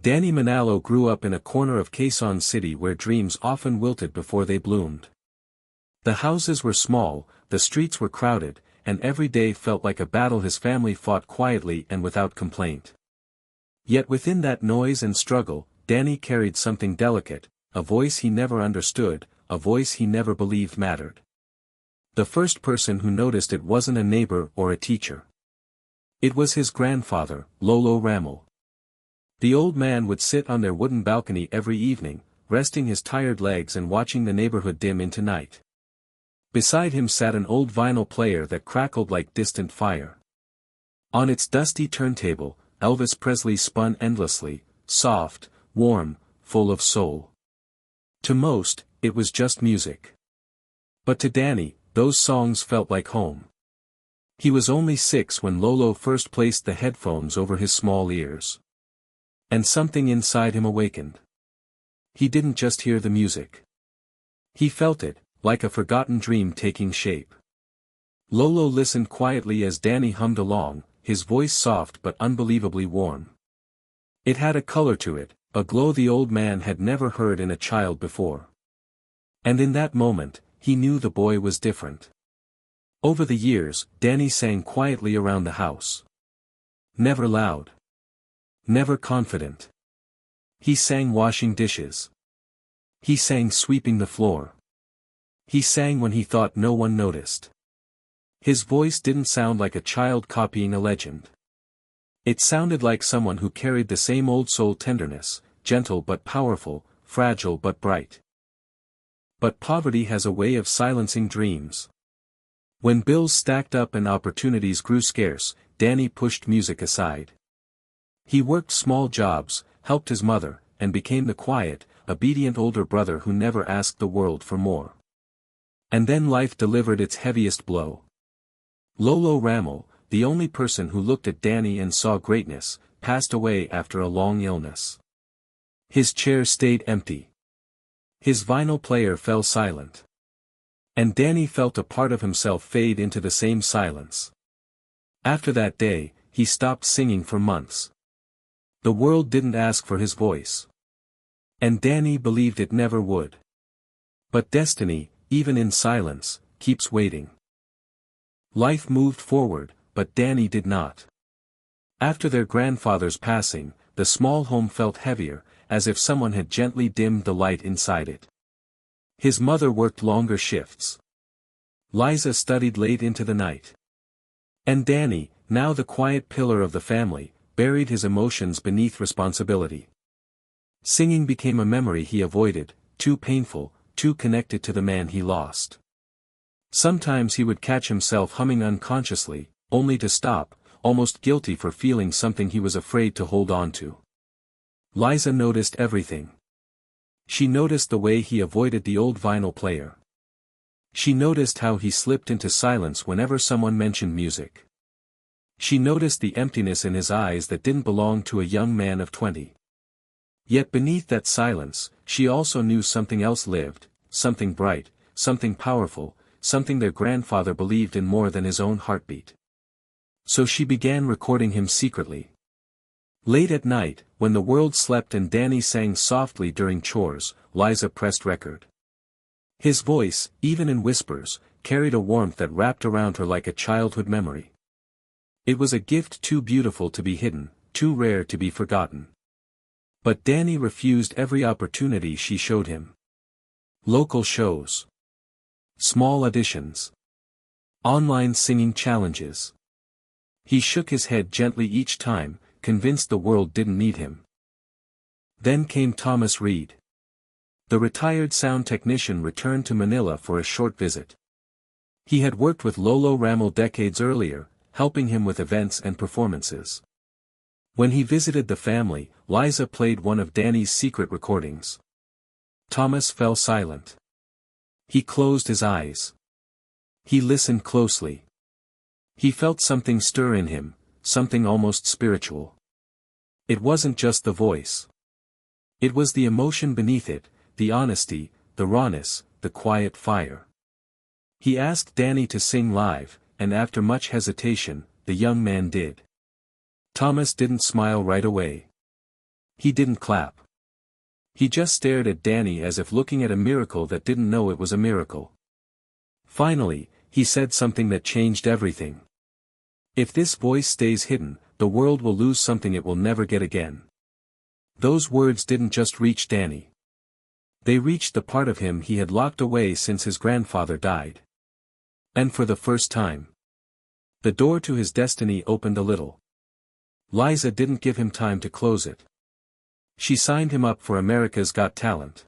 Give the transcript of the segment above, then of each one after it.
Danny Manalo grew up in a corner of Quezon City where dreams often wilted before they bloomed. The houses were small, the streets were crowded, and every day felt like a battle his family fought quietly and without complaint. Yet within that noise and struggle, Danny carried something delicate, a voice he never understood, a voice he never believed mattered. The first person who noticed it wasn't a neighbor or a teacher. It was his grandfather, Lolo Ramel. The old man would sit on their wooden balcony every evening, resting his tired legs and watching the neighborhood dim into night. Beside him sat an old vinyl player that crackled like distant fire. On its dusty turntable, Elvis Presley spun endlessly, soft, warm, full of soul. To most, it was just music. But to Danny, those songs felt like home. He was only 6 when Lolo first placed the headphones over his small ears. And something inside him awakened. He didn't just hear the music. He felt it, like a forgotten dream taking shape. Lolo listened quietly as Danny hummed along, his voice soft but unbelievably warm. It had a color to it, a glow the old man had never heard in a child before. And in that moment, he knew the boy was different. Over the years, Danny sang quietly around the house. Never loud. Never confident. He sang washing dishes. He sang sweeping the floor. He sang when he thought no one noticed. His voice didn't sound like a child copying a legend. It sounded like someone who carried the same old soul tenderness, gentle but powerful, fragile but bright. But poverty has a way of silencing dreams. When bills stacked up and opportunities grew scarce, Danny pushed music aside. He worked small jobs, helped his mother, and became the quiet, obedient older brother who never asked the world for more. And then life delivered its heaviest blow. Lolo Ramel, the only person who looked at Danny and saw greatness, passed away after a long illness. His chair stayed empty. His vinyl player fell silent. And Danny felt a part of himself fade into the same silence. After that day, he stopped singing for months. The world didn't ask for his voice. And Danny believed it never would. But destiny, even in silence, keeps waiting. Life moved forward, but Danny did not. After their grandfather's passing, the small home felt heavier, as if someone had gently dimmed the light inside it. His mother worked longer shifts. Liza studied late into the night. And Danny, now the quiet pillar of the family, buried his emotions beneath responsibility. Singing became a memory he avoided, too painful, too connected to the man he lost. Sometimes he would catch himself humming unconsciously, only to stop, almost guilty for feeling something he was afraid to hold on to. Liza noticed everything. She noticed the way he avoided the old vinyl player. She noticed how he slipped into silence whenever someone mentioned music. She noticed the emptiness in his eyes that didn't belong to a young man of 20. Yet beneath that silence, she also knew something else lived, something bright, something powerful, something their grandfather believed in more than his own heartbeat. So she began recording him secretly. Late at night, when the world slept and Danny sang softly during chores, Liza pressed record. His voice, even in whispers, carried a warmth that wrapped around her like a childhood memory. It was a gift too beautiful to be hidden, too rare to be forgotten. But Danny refused every opportunity she showed him. Local shows. Small auditions. Online singing challenges. He shook his head gently each time, convinced the world didn't need him. Then came Thomas Reed. The retired sound technician returned to Manila for a short visit. He had worked with Lolo Ramel decades earlier, helping him with events and performances. When he visited the family, Liza played one of Danny's secret recordings. Thomas fell silent. He closed his eyes. He listened closely. He felt something stir in him, something almost spiritual. It wasn't just the voice. It was the emotion beneath it, the honesty, the rawness, the quiet fire. He asked Danny to sing live, and after much hesitation, the young man did. Thomas didn't smile right away. He didn't clap. He just stared at Danny as if looking at a miracle that didn't know it was a miracle. Finally, he said something that changed everything. "If this voice stays hidden, the world will lose something it will never get again." Those words didn't just reach Danny. They reached the part of him he had locked away since his grandfather died. And for the first time, the door to his destiny opened a little. Liza didn't give him time to close it. She signed him up for America's Got Talent.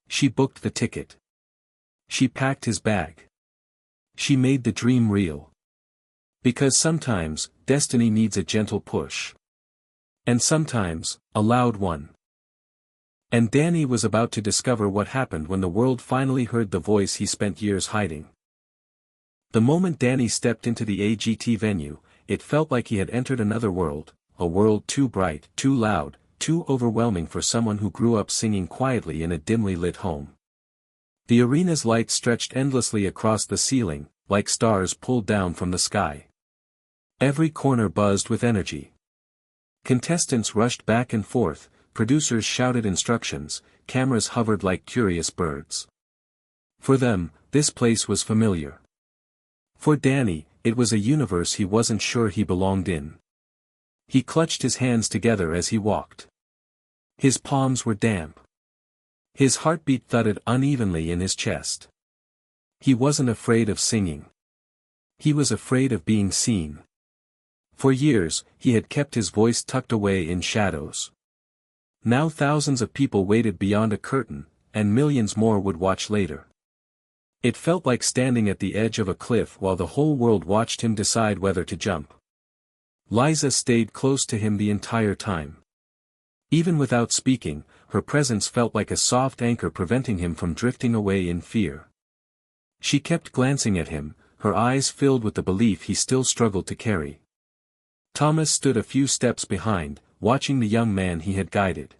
She booked the ticket. She packed his bag. She made the dream real. Because sometimes, destiny needs a gentle push. And sometimes, a loud one. And Danny was about to discover what happened when the world finally heard the voice he spent years hiding. The moment Danny stepped into the AGT venue, it felt like he had entered another world, a world too bright, too loud, too overwhelming for someone who grew up singing quietly in a dimly lit home. The arena's lights stretched endlessly across the ceiling, like stars pulled down from the sky. Every corner buzzed with energy. Contestants rushed back and forth, producers shouted instructions, cameras hovered like curious birds. For them, this place was familiar. For Danny, it was a universe he wasn't sure he belonged in. He clutched his hands together as he walked. His palms were damp. His heartbeat thudded unevenly in his chest. He wasn't afraid of singing. He was afraid of being seen. For years, he had kept his voice tucked away in shadows. Now thousands of people waited beyond a curtain, and millions more would watch later. It felt like standing at the edge of a cliff while the whole world watched him decide whether to jump. Liza stayed close to him the entire time. Even without speaking, her presence felt like a soft anchor preventing him from drifting away in fear. She kept glancing at him, her eyes filled with the belief he still struggled to carry. Thomas stood a few steps behind, watching the young man he had guided.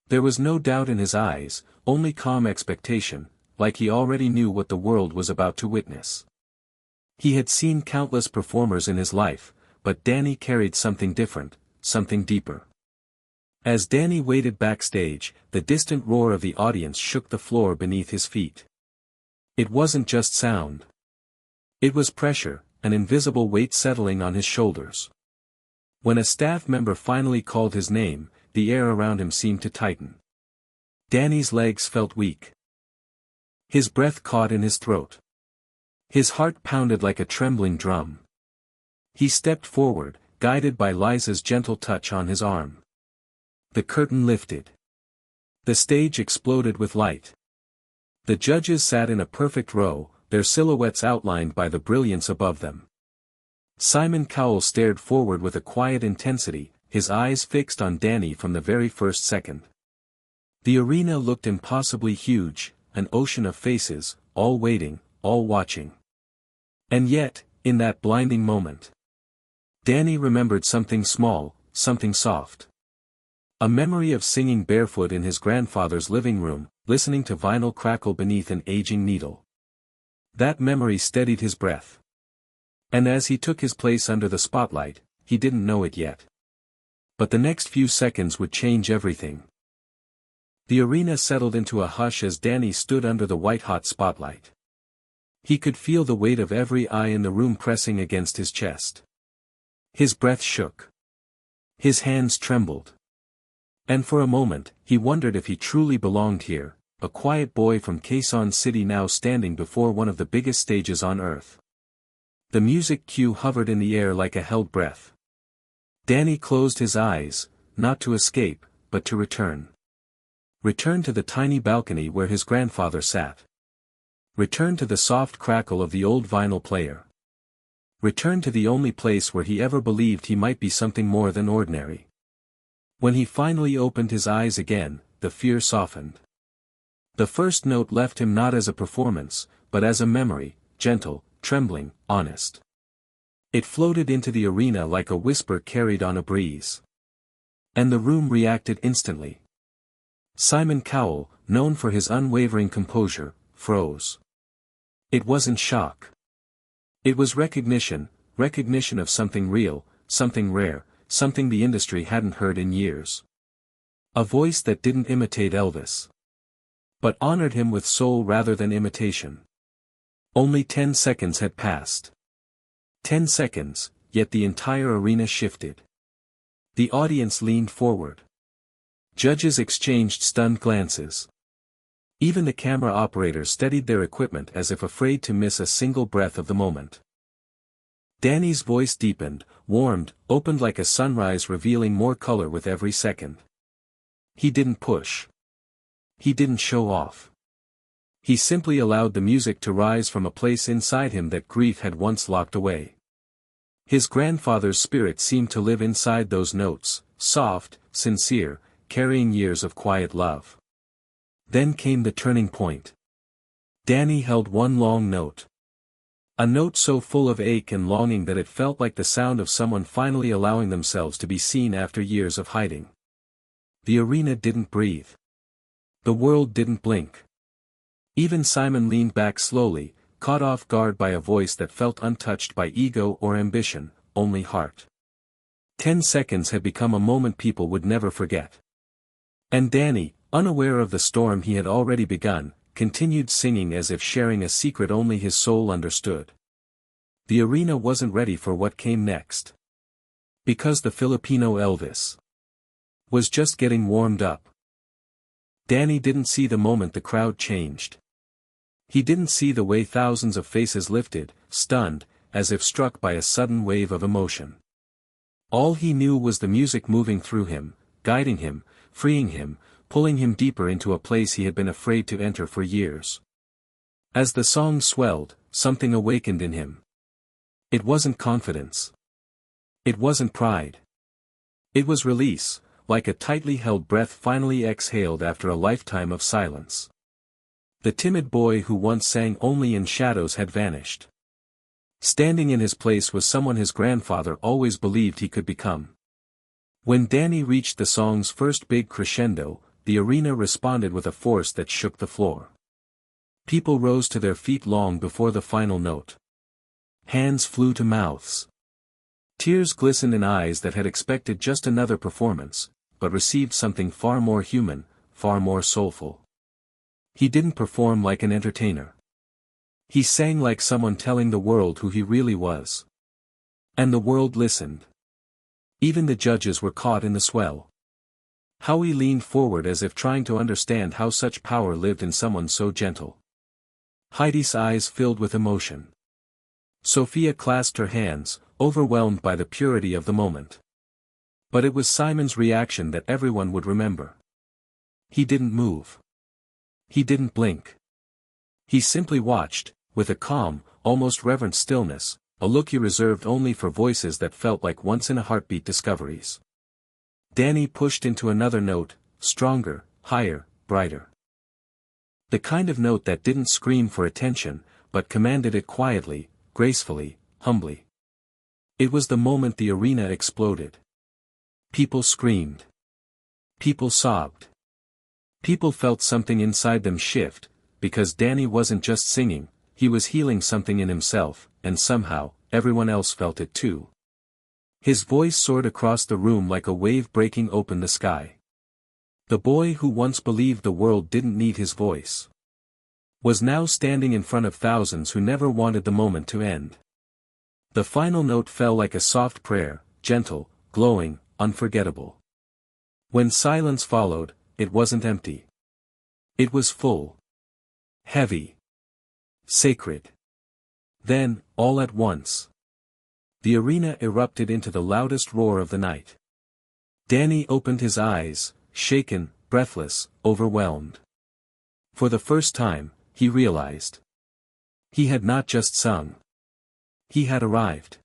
There was no doubt in his eyes, only calm expectation, like he already knew what the world was about to witness. He had seen countless performers in his life, but Danny carried something different, something deeper. As Danny waited backstage, the distant roar of the audience shook the floor beneath his feet. It wasn't just sound. It was pressure, an invisible weight settling on his shoulders. When a staff member finally called his name, the air around him seemed to tighten. Danny's legs felt weak. His breath caught in his throat. His heart pounded like a trembling drum. He stepped forward, guided by Liza's gentle touch on his arm. The curtain lifted. The stage exploded with light. The judges sat in a perfect row, their silhouettes outlined by the brilliance above them. Simon Cowell stared forward with a quiet intensity, his eyes fixed on Danny from the very first second. The arena looked impossibly huge, an ocean of faces, all waiting, all watching. And yet, in that blinding moment, Danny remembered something small, something soft. A memory of singing barefoot in his grandfather's living room, listening to vinyl crackle beneath an aging needle. That memory steadied his breath. And as he took his place under the spotlight, he didn't know it yet. But the next few seconds would change everything. The arena settled into a hush as Danny stood under the white-hot spotlight. He could feel the weight of every eye in the room pressing against his chest. His breath shook. His hands trembled. And for a moment, he wondered if he truly belonged here, a quiet boy from Quezon City now standing before one of the biggest stages on earth. The music cue hovered in the air like a held breath. Danny closed his eyes, not to escape, but to return. Return to the tiny balcony where his grandfather sat. Return to the soft crackle of the old vinyl player. Return to the only place where he ever believed he might be something more than ordinary. When he finally opened his eyes again, the fear softened. The first note left him not as a performance, but as a memory, gentle, trembling, honest. It floated into the arena like a whisper carried on a breeze. And the room reacted instantly. Simon Cowell, known for his unwavering composure, froze. It wasn't shock. It was recognition of something real, something rare, something the industry hadn't heard in years. A voice that didn't imitate Elvis, but honored him with soul rather than imitation. Only 10 seconds had passed. 10 seconds, yet the entire arena shifted. The audience leaned forward. Judges exchanged stunned glances. Even the camera operators steadied their equipment as if afraid to miss a single breath of the moment. Danny's voice deepened, warmed, opened like a sunrise, revealing more color with every second. He didn't push. He didn't show off. He simply allowed the music to rise from a place inside him that grief had once locked away. His grandfather's spirit seemed to live inside those notes, soft, sincere, carrying years of quiet love. Then came the turning point. Danny held one long note. A note so full of ache and longing that it felt like the sound of someone finally allowing themselves to be seen after years of hiding. The arena didn't breathe. The world didn't blink. Even Simon leaned back slowly, caught off guard by a voice that felt untouched by ego or ambition, only heart. 10 seconds had become a moment people would never forget. And Danny, unaware of the storm he had already begun, continued singing as if sharing a secret only his soul understood. The arena wasn't ready for what came next. Because the Filipino Elvis was just getting warmed up. Danny didn't see the moment the crowd changed. He didn't see the way thousands of faces lifted, stunned, as if struck by a sudden wave of emotion. All he knew was the music moving through him, guiding him, freeing him, pulling him deeper into a place he had been afraid to enter for years. As the song swelled, something awakened in him. It wasn't confidence. It wasn't pride. It was release, like a tightly held breath finally exhaled after a lifetime of silence. The timid boy who once sang only in shadows had vanished. Standing in his place was someone his grandfather always believed he could become. When Danny reached the song's first big crescendo, the arena responded with a force that shook the floor. People rose to their feet long before the final note. Hands flew to mouths. Tears glistened in eyes that had expected just another performance, but received something far more human, far more soulful. He didn't perform like an entertainer. He sang like someone telling the world who he really was. And the world listened. Even the judges were caught in the swell. Howie leaned forward as if trying to understand how such power lived in someone so gentle. Heidi's eyes filled with emotion. Sophia clasped her hands, overwhelmed by the purity of the moment. But it was Simon's reaction that everyone would remember. He didn't move. He didn't blink. He simply watched, with a calm, almost reverent stillness, a look he reserved only for voices that felt like once-in-a-heartbeat discoveries. Danny pushed into another note, stronger, higher, brighter. The kind of note that didn't scream for attention, but commanded it quietly, gracefully, humbly. It was the moment the arena exploded. People screamed. People sobbed. People felt something inside them shift, because Danny wasn't just singing, he was healing something in himself, and somehow, everyone else felt it too. His voice soared across the room like a wave breaking open the sky. The boy who once believed the world didn't need his voice was now standing in front of thousands who never wanted the moment to end. The final note fell like a soft prayer, gentle, glowing, unforgettable. When silence followed, it wasn't empty. It was full. Heavy. Sacred. Then, all at once, the arena erupted into the loudest roar of the night. Danny opened his eyes, shaken, breathless, overwhelmed. For the first time, he realized. He had not just sung. He had arrived.